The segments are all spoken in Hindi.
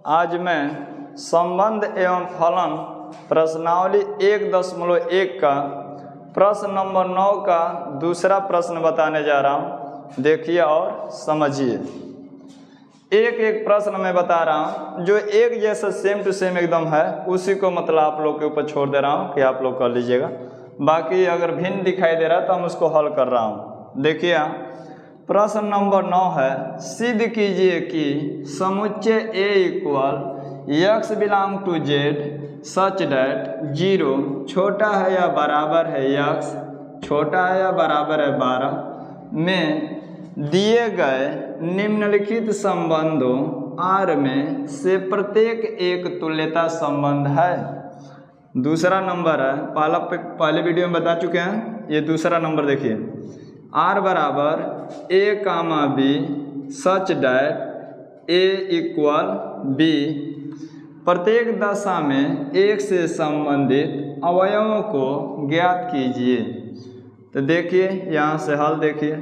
आज मैं संबंध एवं फलन प्रश्नावली 1.1 का प्रश्न नंबर 9 का दूसरा प्रश्न बताने जा रहा हूँ। देखिए और समझिए। एक एक प्रश्न मैं बता रहा हूँ जो एक जैसा सेम टू सेम एकदम है, उसी को मतलब आप लोग के ऊपर छोड़ दे रहा हूँ कि आप लोग कर लीजिएगा। बाकी अगर भिन्न दिखाई दे रहा है तो हम उसको हल कर रहा हूँ। देखिए प्रश्न नंबर 9 है, सिद्ध कीजिए कि समुच्चय A equal x belong to z such that 0 छोटा है या बराबर है x छोटा है या बराबर है 12 में दिए गए निम्नलिखित संबंधों R में से प्रत्येक एक तुल्यता संबंध है। दूसरा नंबर है, पहले वीडियो में बता चुके हैं, ये दूसरा नंबर देखिए। R बराबर A comma B such that A equal B प्रत्येक दशा में एक से संबंधित अवयवों को ज्ञात कीजिए। तो देखिए यहाँ से हल देखिए,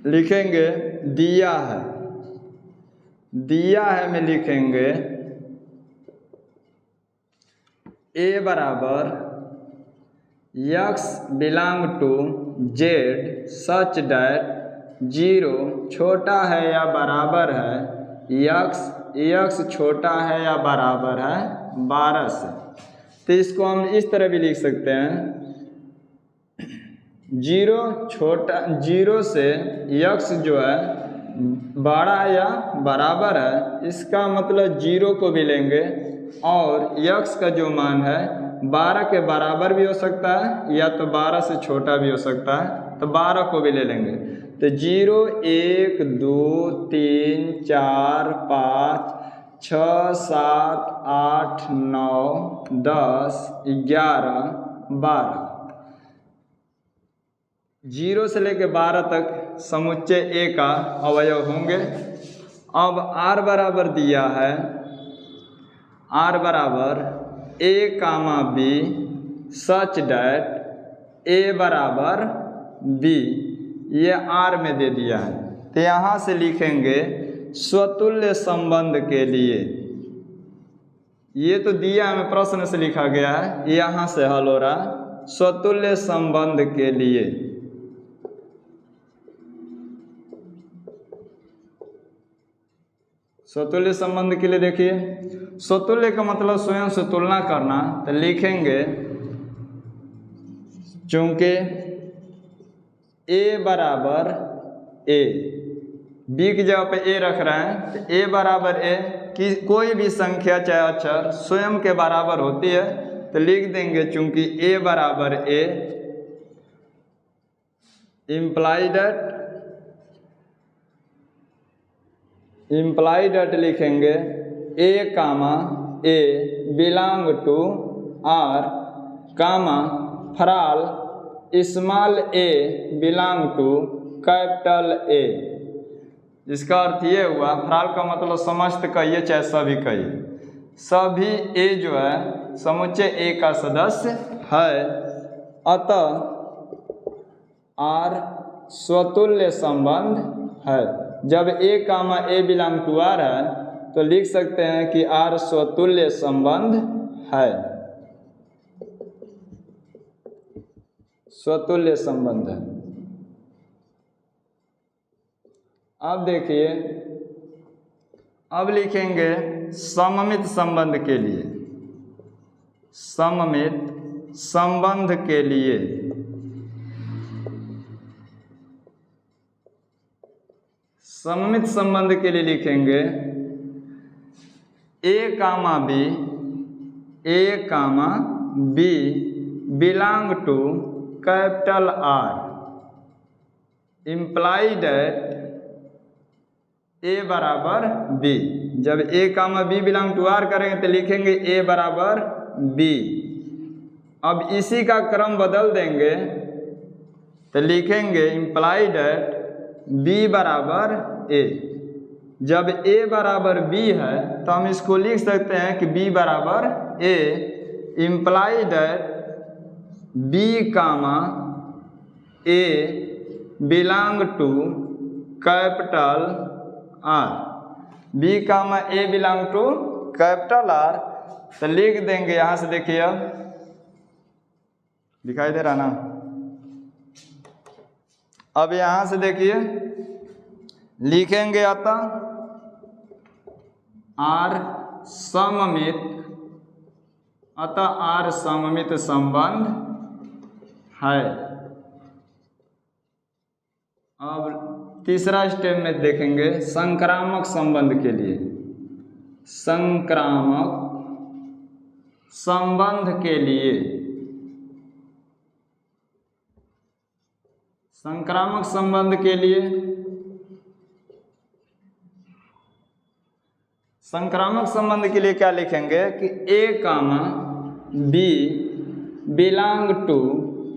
लिखेंगे दिया है में लिखेंगे A बराबर x belong to z such that 0 छोटा है या बराबर है x छोटा है या बराबर है 12 से। तो इसको हम इस तरह भी लिख सकते हैं, 0 से x जो है बड़ा या बराबर है, इसका मतलब 0 को भी लेंगे और x का जो मान है 12 के बराबर भी हो सकता है या तो 12 से छोटा भी हो सकता है, तो 12 को भी ले लेंगे। तो 0 1 2 3 4 5 6 7 8 9 10 11 12 0 से लेकर 12 तक समुच्चय A का अवयव होंगे। अब R बराबर दिया है, R बराबर A comma B such that A बराबर B, ये R में दे दिया है। तो यहाँ से लिखेंगे स्वतुल्य संबंध के लिए, ये तो दिया में प्रश्न से लिखा गया है, यहाँ से हल हो रहा स्वतुल्य संबंध के लिए। स्वतुल्य संबंध के लिए देखिए, स्वतुल्य का मतलब स्वयं से तुलना करना। तो लिखेंगे चूंकि A बराबर A, B की जगह पे A रख रहे हैं, तो A बराबर A की कोई भी संख्या चाहे अक्षर स्वयं के बराबर होती है, तो लिख देंगे चूंकि A बराबर A इम्प्लाइड एट लिखेंगे A comma A belong to R comma for all small a belong to capital A। इसका अर्थ ये हुआ, फ्राल का मतलब समस्त कहिए चाहे सभी कहिए, सभी A जो है समुच्चय A का सदस्य है, अतः R स्वतुल्य संबंध है। जब A comma A belong to R है तो लिख सकते हैं कि R स्वतुल्य संबंध है, स्वतुल्य संबंध है। अब देखिए, अब लिखेंगे सममित संबंध के लिए, सममित संबंध के लिए सममित संबंध के लिए लिखेंगे A comma B belong to capital R implies that A बराबर B। जब A comma B belong to R करेंगे तो लिखेंगे A बराबर B। अब इसी का क्रम बदल देंगे तो लिखेंगे इम्प्लाइड एट B बराबर A। जब A बराबर B है तो हम इसको लिख सकते हैं कि B बराबर A implied that B comma A belong to capital R, B comma A belong to capital R, तो लिख देंगे यहाँ से। देखिए अब दिखाई दे रहा ना, अब यहाँ से देखिए लिखेंगे अतः आर सममित, अतः आर सममित संबंध है। अब तीसरा स्टेप में देखेंगे संक्रामक संबंध के लिए। संक्रामक संबंध के लिए, संक्रामक संबंध के लिए, संक्रामक संबंध के लिए क्या लिखेंगे कि A comma B belong to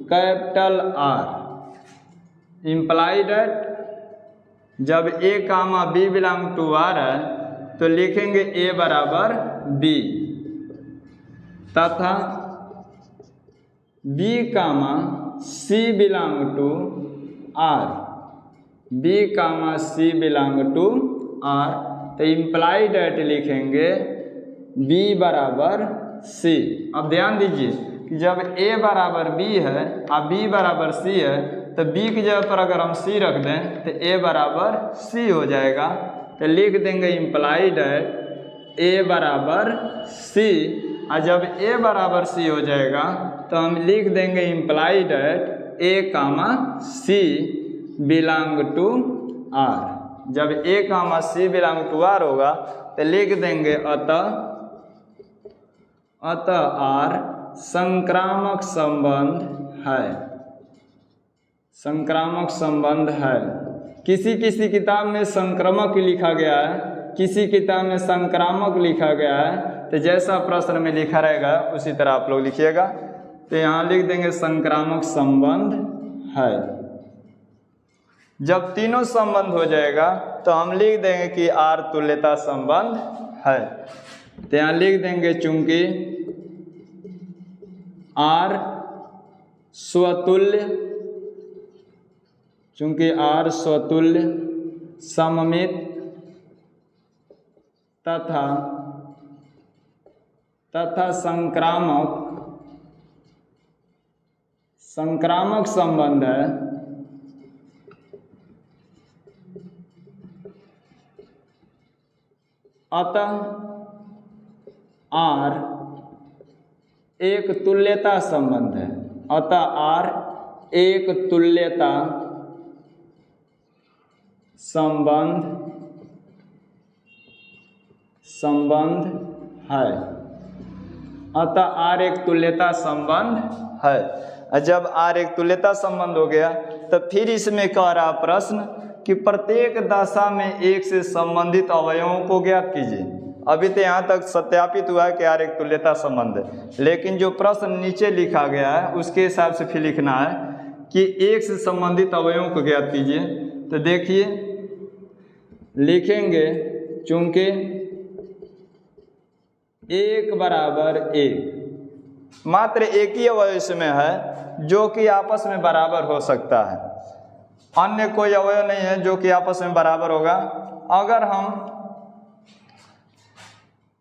capital R, imply that जब A comma B belong to R है तो लिखेंगे ए बराबर बी, तथा B comma C belong to R, B comma C belong to R, तो इम्प्लाई डेट लिखेंगे बी बराबर सी। अब ध्यान दीजिए कि जब ए बराबर बी है और बी बराबर सी है तो बी की जगह पर अगर हम सी रख दें तो ए बराबर सी हो जाएगा। तो लिख देंगे इम्प्लाई डेट ए बराबर सी, और जब ए बराबर सी हो जाएगा तो हम लिख देंगे implies that A comma C belong to R. जब A comma C belong to R होगा तो लिख देंगे अतः आर संक्रामक संबंध है, संक्रामक संबंध है। किसी किसी किताब में संक्रामक लिखा गया है, किसी किताब में संक्रामक लिखा गया है, तो जैसा प्रश्न में लिखा रहेगा उसी तरह आप लोग लिखिएगा। तो यहाँ लिख देंगे संक्रामक संबंध है। जब तीनों संबंध हो जाएगा तो हम लिख देंगे कि आर तुल्यता संबंध है। तो यहाँ लिख देंगे चूंकि आर स्वतुल्य, चूंकि आर स्वतुल्य सममित तथा संक्रामक संबंध है, अतः आर एक तुल्यता संबंध है, अतः आर एक तुल्यता संबंध है, अतः आर एक तुल्यता संबंध है। जब आर एक तुल्यता संबंध हो गया तो फिर इसमें कह रहा प्रश्न कि प्रत्येक दशा में एक से संबंधित अवयवों को ज्ञात कीजिए। अभी तो यहाँ तक सत्यापित हुआ है कि आर एक तुल्यता संबंध है, लेकिन जो प्रश्न नीचे लिखा गया है उसके हिसाब से फिर लिखना है कि एक से संबंधित अवयवों को ज्ञात कीजिए। तो देखिए लिखेंगे चूंकि एक बराबर एक, मात्र एक ही अवयव इसमें है जो कि आपस में बराबर हो सकता है, अन्य कोई अवयव नहीं है जो कि आपस में बराबर होगा। अगर हम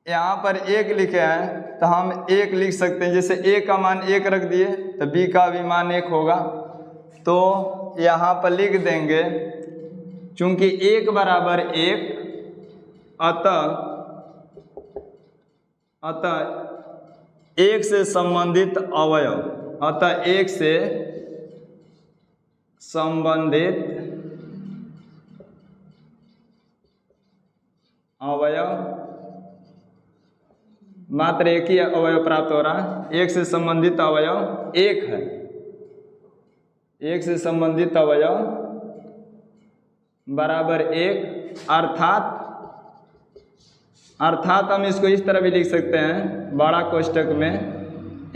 यहाँ पर एक लिखे हैं तो हम एक लिख सकते हैं, जैसे ए का मान एक रख दिए तो बी का भी मान एक होगा। तो यहाँ पर लिख देंगे चूंकि एक बराबर एक, अतः एक से संबंधित अवयव, अतः एक से संबंधित अवयव, मात्र एक ही अवयव प्राप्त हो रहा है, एक से संबंधित अवयव एक है, एक से संबंधित अवयव बराबर एक, अर्थात हम इसको इस तरह भी लिख सकते हैं, बड़ा कोष्टक में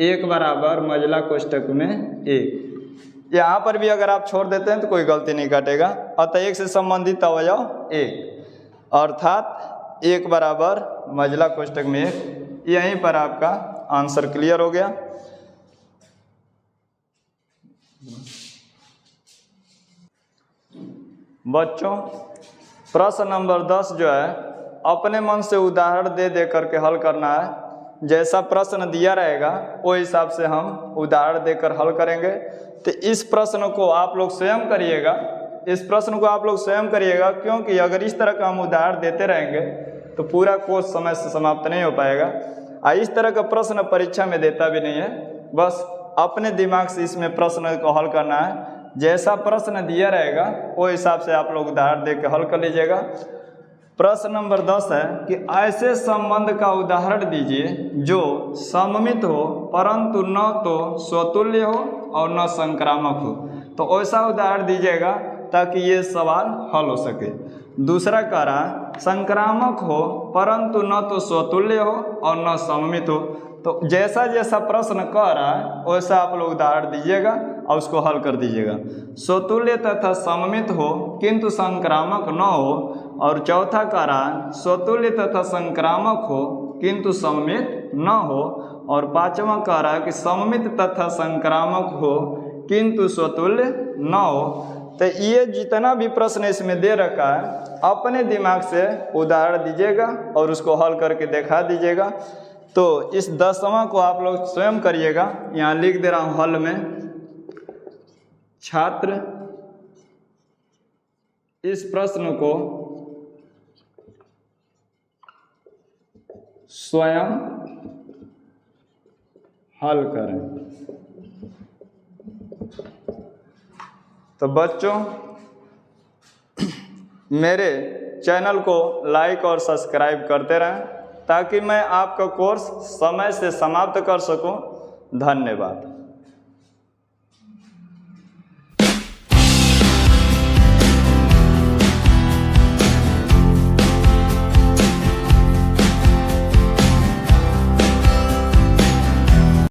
एक बराबर मझला कोष्टक में एक। यहाँ पर भी अगर आप छोड़ देते हैं तो कोई गलती नहीं काटेगा। अतः एक से संबंधित अवयव एक, अर्थात एक बराबर मझला कोष्टक में एक। यहीं पर आपका आंसर क्लियर हो गया। बच्चों प्रश्न नंबर 10 जो है अपने मन से उदाहरण दे दे करके हल करना है। जैसा प्रश्न दिया रहेगा वो हिसाब से हम उदाहरण देकर हल करेंगे। तो इस प्रश्न को आप लोग स्वयं करिएगा, क्योंकि अगर इस तरह का हम उदाहरण देते रहेंगे तो पूरा कोर्स समय से समाप्त नहीं हो पाएगा। इस तरह का प्रश्न परीक्षा में देता भी नहीं है, बस अपने दिमाग से इसमें प्रश्न को हल करना है। जैसा प्रश्न दिया रहेगा वो हिसाब से आप लोग उदाहरण दे के हल कर लीजिएगा। प्रश्न नंबर 10 है कि ऐसे संबंध का उदाहरण दीजिए जो सममित हो परंतु न तो स्वतुल्य हो और न संक्रामक हो। तो ऐसा उदाहरण दीजिएगा ताकि ये सवाल हल हो सके। दूसरा कह रहा संक्रामक हो परंतु न तो स्वतुल्य हो और न सममित हो। तो जैसा जैसा प्रश्न कह रहा है वैसा आप लोग उदाहरण दीजिएगा और उसको हल कर दीजिएगा। स्वतुल्य तथा सममित हो किंतु संक्रामक न हो, और चौथा कह रहा स्वतुल्य तथा संक्रामक हो किंतु सममित न हो, और पांचवा कह रहा है कि सममित तथा संक्रामक हो किंतु स्वतुल्य न हो। तो ये जितना भी प्रश्न इसमें दे रखा है अपने दिमाग से उदाहरण दीजिएगा और उसको हल करके दिखा दीजिएगा। तो इस 10वां को आप लोग स्वयं करिएगा। यहाँ लिख दे रहा हूँ हल में, छात्र इस प्रश्न को स्वयं हल करें। तो बच्चों मेरे चैनल को लाइक और सब्सक्राइब करते रहें ताकि मैं आपका कोर्स समय से समाप्त कर सकूं। धन्यवाद।